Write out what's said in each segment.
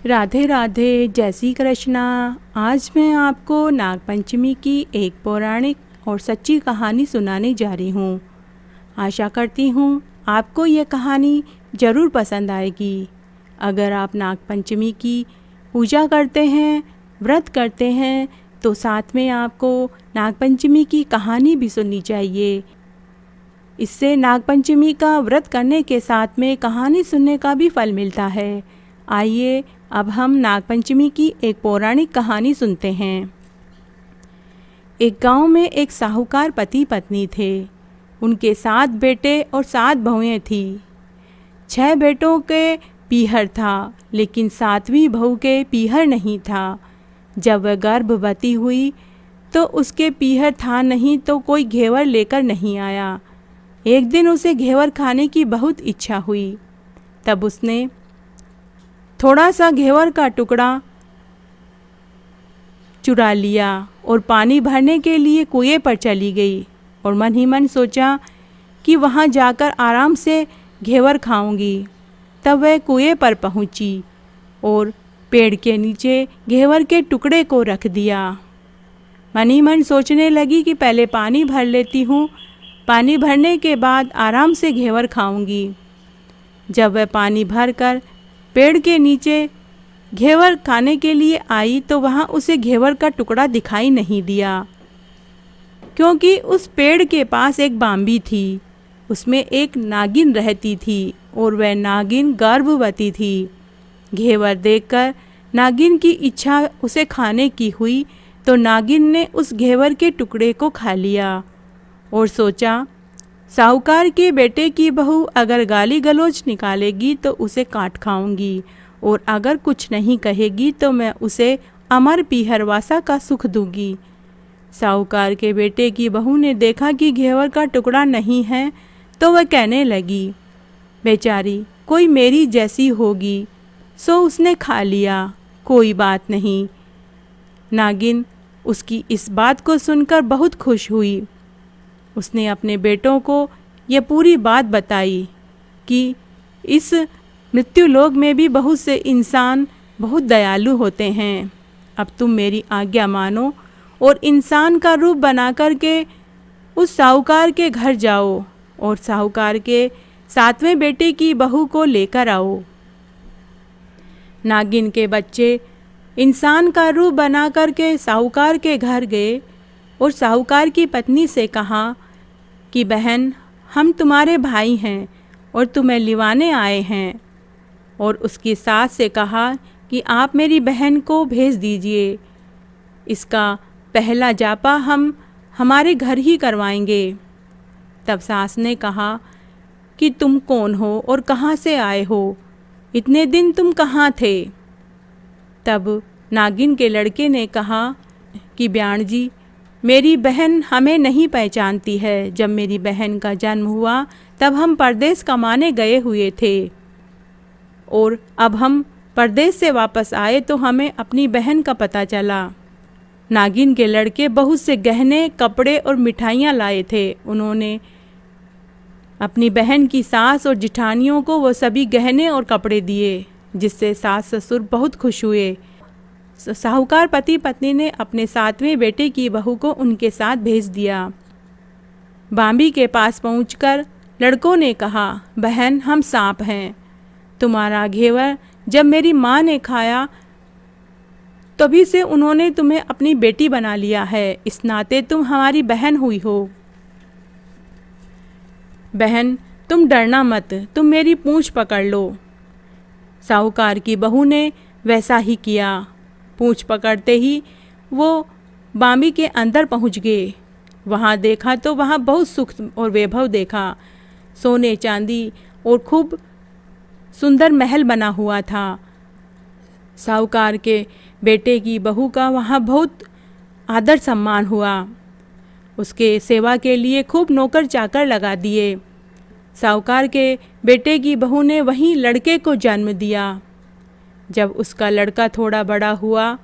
राधे राधे, जय श्री कृष्णा। आज मैं आपको नागपंचमी की एक पौराणिक और सच्ची कहानी सुनाने जा रही हूँ। आशा करती हूँ आपको ये कहानी ज़रूर पसंद आएगी। अगर आप नागपंचमी की पूजा करते हैं, व्रत करते हैं, तो साथ में आपको नागपंचमी की कहानी भी सुननी चाहिए। इससे नागपंचमी का व्रत करने के साथ में कहानी सुनने का भी फल मिलता है। आइए अब हम नागपंचमी की एक पौराणिक कहानी सुनते हैं। एक गांव में एक साहूकार पति पत्नी थे। उनके 7 बेटे और 7 बहुएं थी। 6 बेटों के पीहर था, लेकिन 7वीं बहू के पीहर नहीं था। जब वह गर्भवती हुई तो उसके पीहर था नहीं, तो कोई घेवर लेकर नहीं आया। एक दिन उसे घेवर खाने की बहुत इच्छा हुई। तब उसने थोड़ा सा घेवर का टुकड़ा चुरा लिया और पानी भरने के लिए कुएं पर चली गई और मन ही मन सोचा कि वहाँ जाकर आराम से घेवर खाऊंगी। तब वह कुएं पर पहुँची और पेड़ के नीचे घेवर के टुकड़े को रख दिया। मन ही मन सोचने लगी कि पहले पानी भर लेती हूँ, पानी भरने के बाद आराम से घेवर खाऊंगी। जब वह पानी भरकर पेड़ के नीचे घेवर खाने के लिए आई तो वहाँ उसे घेवर का टुकड़ा दिखाई नहीं दिया, क्योंकि उस पेड़ के पास एक बांबी थी। उसमें एक नागिन रहती थी और वह नागिन गर्भवती थी। घेवर देखकर नागिन की इच्छा उसे खाने की हुई, तो नागिन ने उस घेवर के टुकड़े को खा लिया और सोचा, साहूकार के बेटे की बहू अगर गाली गलौज निकालेगी तो उसे काट खाऊंगी, और अगर कुछ नहीं कहेगी तो मैं उसे अमर पीहरवासा का सुख दूंगी। साहूकार के बेटे की बहू ने देखा कि घेवर का टुकड़ा नहीं है, तो वह कहने लगी, बेचारी कोई मेरी जैसी होगी, सो उसने खा लिया, कोई बात नहीं। नागिन उसकी इस बात को सुनकर बहुत खुश हुई। उसने अपने बेटों को यह पूरी बात बताई कि इस मृत्युलोक में भी बहुत से इंसान बहुत दयालु होते हैं। अब तुम मेरी आज्ञा मानो और इंसान का रूप बना कर के उस साहूकार के घर जाओ और साहूकार के 7वें बेटे की बहू को लेकर आओ। नागिन के बच्चे इंसान का रूप बना कर के साहूकार के घर गए और साहूकार की पत्नी से कहा कि बहन, हम तुम्हारे भाई हैं और तुम्हें लिवाने आए हैं। और उसकी सास से कहा कि आप मेरी बहन को भेज दीजिए, इसका पहला जापा हम हमारे घर ही करवाएंगे। तब सास ने कहा कि तुम कौन हो और कहाँ से आए हो, इतने दिन तुम कहाँ थे। तब नागिन के लड़के ने कहा कि ब्याण जी, मेरी बहन हमें नहीं पहचानती है। जब मेरी बहन का जन्म हुआ तब हम परदेश कमाने गए हुए थे, और अब हम परदेश से वापस आए तो हमें अपनी बहन का पता चला। नागिन के लड़के बहुत से गहने, कपड़े और मिठाइयाँ लाए थे। उन्होंने अपनी बहन की सास और जिठानियों को वो सभी गहने और कपड़े दिए, जिससे सास ससुर बहुत खुश हुए। साहूकार पति पत्नी ने अपने 7वें बेटे की बहू को उनके साथ भेज दिया। बांबी के पास पहुंचकर लड़कों ने कहा, बहन, हम सांप हैं। तुम्हारा घेवर जब मेरी माँ ने खाया तभी से उन्होंने तुम्हें अपनी बेटी बना लिया है, इस नाते तुम हमारी बहन हुई हो। बहन, तुम डरना मत, तुम मेरी पूंछ पकड़ लो। साहूकार की बहू ने वैसा ही किया। पूंछ पकड़ते ही वो बांबी के अंदर पहुंच गए। वहाँ देखा तो वहाँ बहुत सुख और वैभव देखा। सोने चांदी और खूब सुंदर महल बना हुआ था। साहूकार के बेटे की बहू का वहाँ बहुत आदर सम्मान हुआ। उसके सेवा के लिए खूब नौकर चाकर लगा दिए। साहूकार के बेटे की बहू ने वहीं लड़के को जन्म दिया। जब उसका लड़का थोड़ा बड़ा हुआ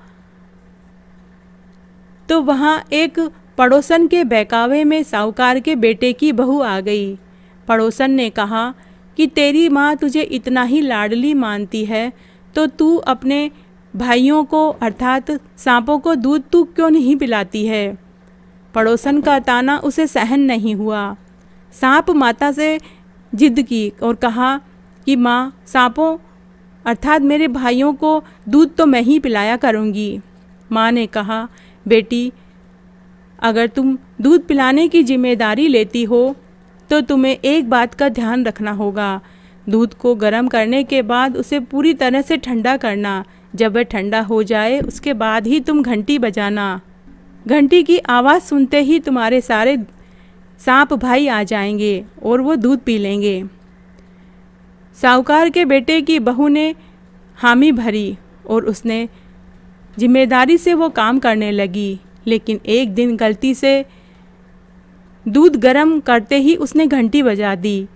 तो वहाँ एक पड़ोसन के बहकावे में साहूकार के बेटे की बहू आ गई। पड़ोसन ने कहा कि तेरी माँ तुझे इतना ही लाडली मानती है तो तू अपने भाइयों को अर्थात सांपों को दूध तू क्यों नहीं पिलाती है। पड़ोसन का ताना उसे सहन नहीं हुआ। सांप माता से जिद की और कहा कि माँ, सांपों अर्थात मेरे भाइयों को दूध तो मैं ही पिलाया करूँगी। माँ ने कहा, बेटी, अगर तुम दूध पिलाने की जिम्मेदारी लेती हो तो तुम्हें एक बात का ध्यान रखना होगा। दूध को गर्म करने के बाद उसे पूरी तरह से ठंडा करना। जब वह ठंडा हो जाए उसके बाद ही तुम घंटी बजाना। घंटी की आवाज़ सुनते ही तुम्हारे सारे सांप भाई आ जाएंगे और वो दूध पी लेंगे। साहूकार के बेटे की बहू ने हामी भरी और उसने जिम्मेदारी से वो काम करने लगी। लेकिन एक दिन गलती से दूध गर्म करते ही उसने घंटी बजा दी।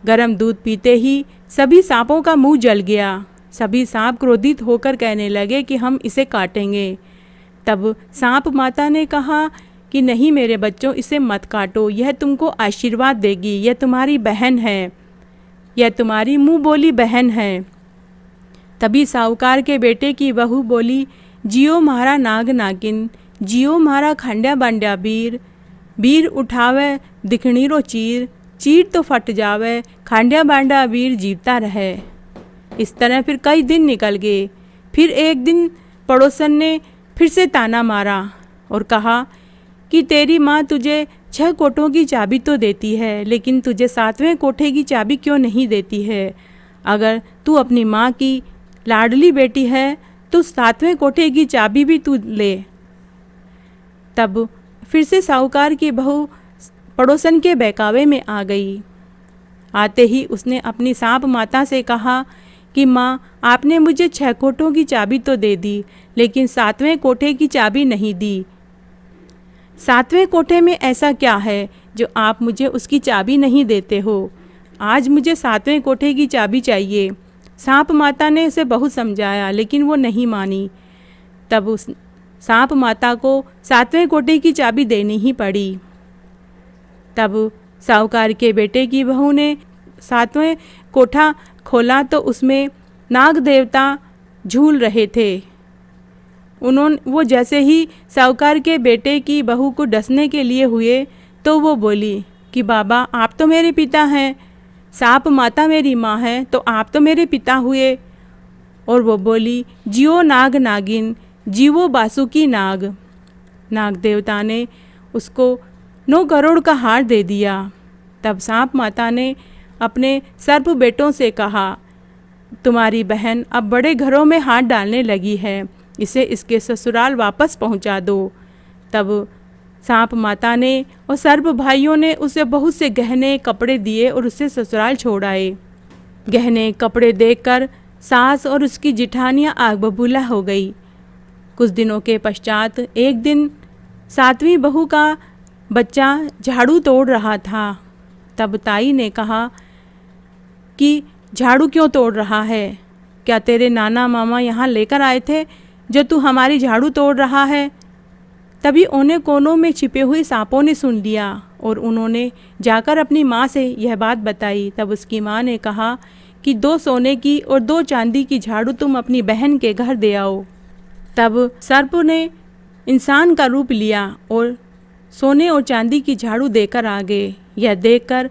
गर्म दूध पीते ही सभी सांपों का मुंह जल गया। सभी सांप क्रोधित होकर कहने लगे कि हम इसे काटेंगे। तब सांप माता ने कहा कि नहीं मेरे बच्चों, इसे मत काटो, यह तुमको आशीर्वाद देगी, यह तुम्हारी बहन है, यह तुम्हारी मुँह बोली बहन है। तभी साहूकार के बेटे की बहू बोली, जियो म्हारा नाग नागिन, जियो म्हारा खंड्या बंड्या वीर, वीर उठावे दिखणी रो चीर, चीर तो फट जावे, खंड्या बांडा वीर जीवता रहे। इस तरह फिर कई दिन निकल गए। फिर एक दिन पड़ोसन ने फिर से ताना मारा और कहा कि तेरी माँ तुझे 6 कोठों की चाबी तो देती है, लेकिन तुझे 7वें कोठे की चाबी क्यों नहीं देती है। अगर तू अपनी माँ की लाडली बेटी है तो 7वें कोठे की चाबी भी तू ले। तब फिर से साहूकार की बहू पड़ोसन के बहकावे में आ गई। आते ही उसने अपनी सांप माता से कहा कि माँ, आपने मुझे 6 कोठों की चाबी तो दे दी, लेकिन 7वें कोठे की चाबी नहीं दी। 7वें कोठे में ऐसा क्या है जो आप मुझे उसकी चाबी नहीं देते हो। आज मुझे 7वें कोठे की चाबी चाहिए। सांप माता ने उसे बहुत समझाया लेकिन वो नहीं मानी। तब उस सांप माता को 7वें कोठे की चाबी देनी ही पड़ी। तब साहूकार के बेटे की बहू ने 7वें कोठा खोला तो उसमें नाग देवता झूल रहे थे। वो जैसे ही साहूकार के बेटे की बहू को डसने के लिए हुए तो वो बोली कि बाबा, आप तो मेरे पिता हैं, सांप माता मेरी माँ है, तो आप तो मेरे पिता हुए। और वो बोली, जियो नाग नागिन, जीवो बासुकी नाग। नाग देवता ने उसको 9 करोड़ का हार दे दिया। तब सांप माता ने अपने सर्प बेटों से कहा, तुम्हारी बहन अब बड़े घरों में हाथ डालने लगी है, इसे इसके ससुराल वापस पहुंचा दो। तब सांप माता ने और सर्प भाइयों ने उसे बहुत से गहने कपड़े दिए और उसे ससुराल छोड़ आए। गहने कपड़े देखकर सास और उसकी जिठानियाँ आग बबूला हो गई। कुछ दिनों के पश्चात एक दिन 7वीं बहू का बच्चा झाड़ू तोड़ रहा था। तब ताई ने कहा कि झाड़ू क्यों तोड़ रहा है, क्या तेरे नाना मामा यहाँ लेकर आए थे जो तू हमारी झाड़ू तोड़ रहा है। तभी ओने कोनों में छिपे हुए सांपों ने सुन लिया और उन्होंने जाकर अपनी माँ से यह बात बताई। तब उसकी माँ ने कहा कि 2 सोने की और 2 चांदी की झाड़ू तुम अपनी बहन के घर दे आओ। तब सर्प ने इंसान का रूप लिया और सोने और चांदी की झाड़ू देकर आ गए। यह देखकर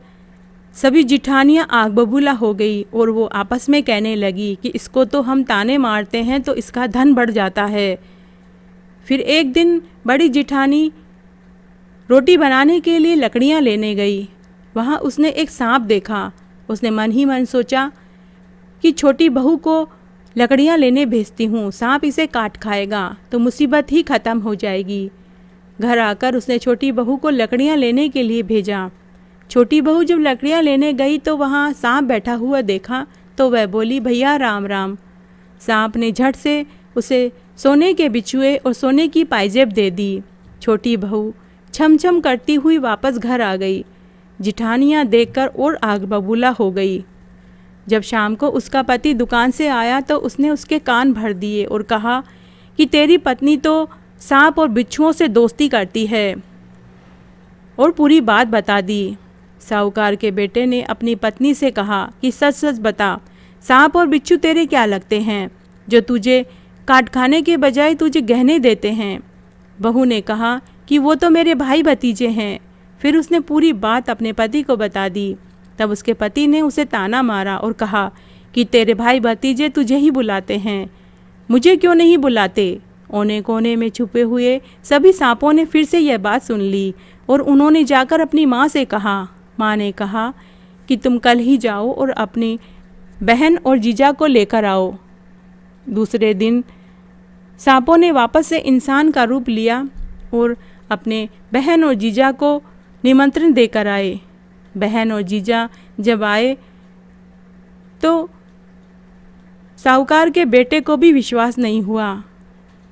सभी जिठानियाँ आग बबूला हो गई और वो आपस में कहने लगी कि इसको तो हम ताने मारते हैं तो इसका धन बढ़ जाता है। फिर एक दिन बड़ी जिठानी रोटी बनाने के लिए लकड़ियाँ लेने गई। वहाँ उसने एक सांप देखा। उसने मन ही मन सोचा कि छोटी बहू को लकड़ियाँ लेने भेजती हूँ, सांप इसे काट खाएगा तो मुसीबत ही ख़त्म हो जाएगी। घर आकर उसने छोटी बहू को लकड़ियाँ लेने के लिए भेजा। छोटी बहू जब लकड़ियाँ लेने गई तो वहाँ सांप बैठा हुआ देखा तो वह बोली, भैया राम राम। सांप ने झट से उसे सोने के बिछुए और सोने की पायजेब दे दी। छोटी बहू छम छम करती हुई वापस घर आ गई। जिठानियाँ देखकर और आग बबूला हो गई। जब शाम को उसका पति दुकान से आया तो उसने उसके कान भर दिए और कहा कि तेरी पत्नी तो सांप और बिच्छुओं से दोस्ती करती है, और पूरी बात बता दी। साहूकार के बेटे ने अपनी पत्नी से कहा कि सच सच बता, सांप और बिच्छू तेरे क्या लगते हैं। जो तुझे काट खाने के बजाय तुझे गहने देते हैं। बहू ने कहा कि वो तो मेरे भाई भतीजे हैं। फिर उसने पूरी बात अपने पति को बता दी। तब उसके पति ने उसे ताना मारा और कहा कि तेरे भाई भतीजे तुझे ही बुलाते हैं, मुझे क्यों नहीं बुलाते। कोने कोने में छुपे हुए सभी सांपों ने फिर से यह बात सुन ली और उन्होंने जाकर अपनी माँ से कहा। माँ ने कहा कि तुम कल ही जाओ और अपनी बहन और जीजा को लेकर आओ। दूसरे दिन सांपों ने वापस से इंसान का रूप लिया और अपने बहन और जीजा को निमंत्रण देकर आए। बहन और जीजा जब आए तो साहूकार के बेटे को भी विश्वास नहीं हुआ।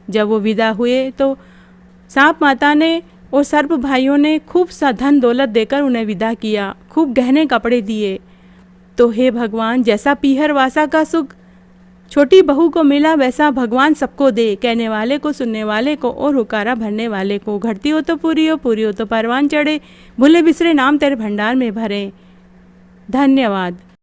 जब वो विदा हुए तो सांप माता ने और सर्प भाइयों ने खूब सा धन दौलत देकर उन्हें विदा किया, खूब गहने कपड़े दिए। तो हे भगवान, जैसा पीहर वासा का सुख छोटी बहू को मिला वैसा भगवान सबको दे, कहने वाले को, सुनने वाले को और हुकारा भरने वाले को। घटती हो तो पूरी हो तो परवान चढ़े, भूले बिसरे नाम तेरे भंडार में भरे। धन्यवाद।